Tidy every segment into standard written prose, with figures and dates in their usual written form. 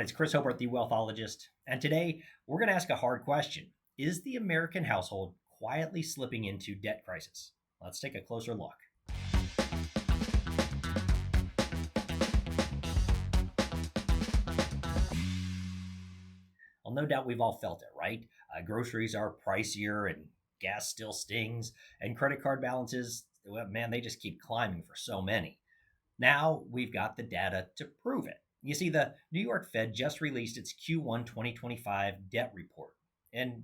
It's Chris Hobart, the Wealthologist, and today we're going to ask a hard question. Is the American household quietly slipping into debt crisis? Let's take a closer look. Well, no doubt we've all felt it, right? Groceries are pricier and gas still stings, and credit card balances, well, man, they just keep climbing for so many. Now we've got the data to prove it. You see, the New York Fed just released its Q1 2025 debt report, and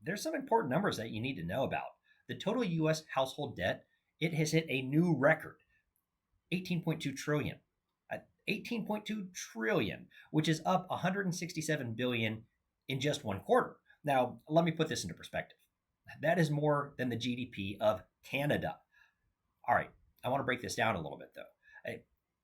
there's some important numbers that you need to know about. The total US household debt, it has hit a new record, 18.2 trillion. 18.2 trillion, which is up 167 billion in just one quarter. Now, let me put this into perspective. That is more than the GDP of Canada. All right, I want to break this down a little bit though.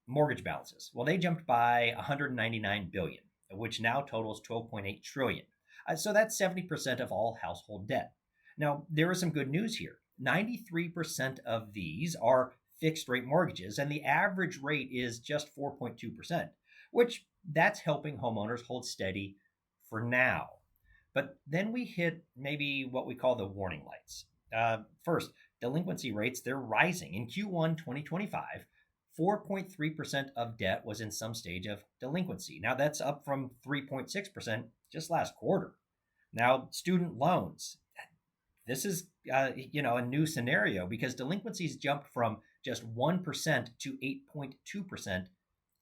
Mortgage balances, well, they jumped by 199 billion, which now totals 12.8 trillion. So that's 70% of all household debt. Now, there is some good news here. 93% of these are fixed rate mortgages, and the average rate is just 4.2%, which that's helping homeowners hold steady for now. But then we hit maybe what we call the warning lights. First, delinquency rates, they're rising. In Q1 2025, 4.3% of debt was in some stage of delinquency. Now that's up from 3.6% just last quarter. Now, student loans. This is a new scenario because delinquencies jumped from just 1% to 8.2%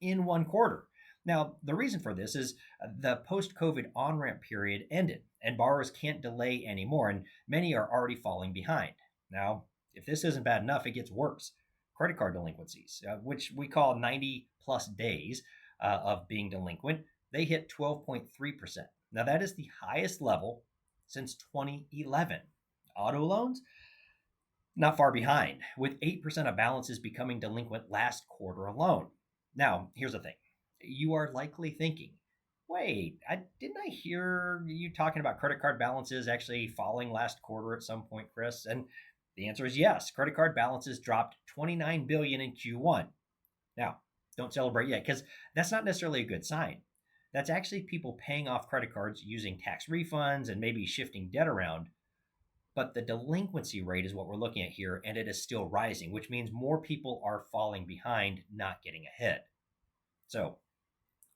in one quarter. Now, the reason for this is the post-COVID on-ramp period ended and borrowers can't delay anymore, and many are already falling behind. Now, if this isn't bad enough, it gets worse. Credit card delinquencies, which we call 90 plus days of being delinquent, they hit 12.3%. Now, that is the highest level since 2011. Auto loans, not far behind, with 8% of balances becoming delinquent last quarter alone. Now, here's the thing. You are likely thinking, wait, didn't I hear you talking about credit card balances actually falling last quarter at some point, Chris? And the answer is yes. Credit card balances dropped 29 billion in Q1. Now, don't celebrate yet because that's not necessarily a good sign. That's actually people paying off credit cards using tax refunds and maybe shifting debt around. But the delinquency rate is what we're looking at here, and it is still rising, which means more people are falling behind, not getting ahead. So,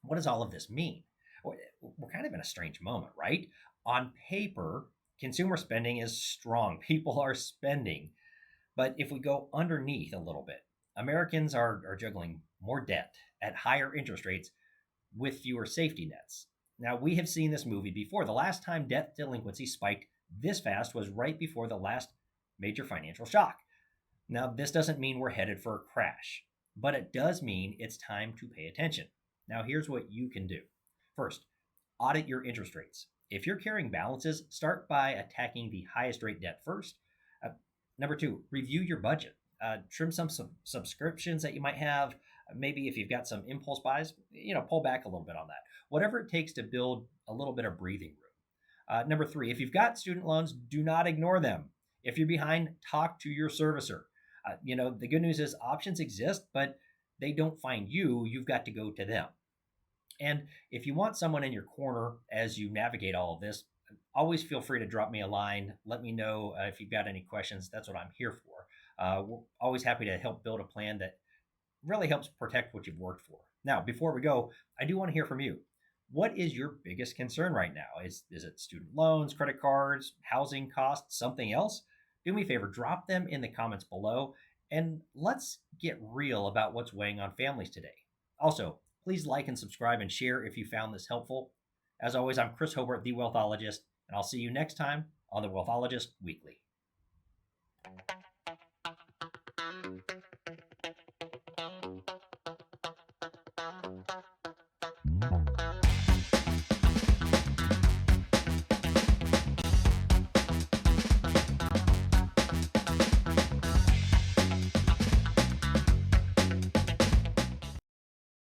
what does all of this mean? We're kind of in a strange moment, right? On paper, consumer spending is strong. People are spending. But if we go underneath a little bit, Americans are juggling more debt at higher interest rates with fewer safety nets. Now, we have seen this movie before. The last time debt delinquency spiked this fast was right before the last major financial shock. Now, this doesn't mean we're headed for a crash, but it does mean it's time to pay attention. Now, here's what you can do. First, audit your interest rates. If you're carrying balances, start by attacking the highest rate debt first. Number two, review your budget. Trim some subscriptions that you might have. Maybe if you've got some impulse buys, pull back a little bit on that. Whatever it takes to build a little bit of breathing room. Number three, if you've got student loans, do not ignore them. If you're behind, talk to your servicer. The good news is options exist, but they don't find you. You've got to go to them. And if you want someone in your corner as you navigate all of this, always feel free to drop me a line. Let me know if you've got any questions. That's what I'm here for. We're always happy to help build a plan that really helps protect what you've worked for. Now, before we go, I do want to hear from you. What is your biggest concern right now? Is it student loans, credit cards, housing costs, something else? Do me a favor, drop them in the comments below, and let's get real about what's weighing on families today. Also, please like and subscribe and share if you found this helpful. As always, I'm Chris Hobart, the Wealthologist, and I'll see you next time on the Wealthologist Weekly.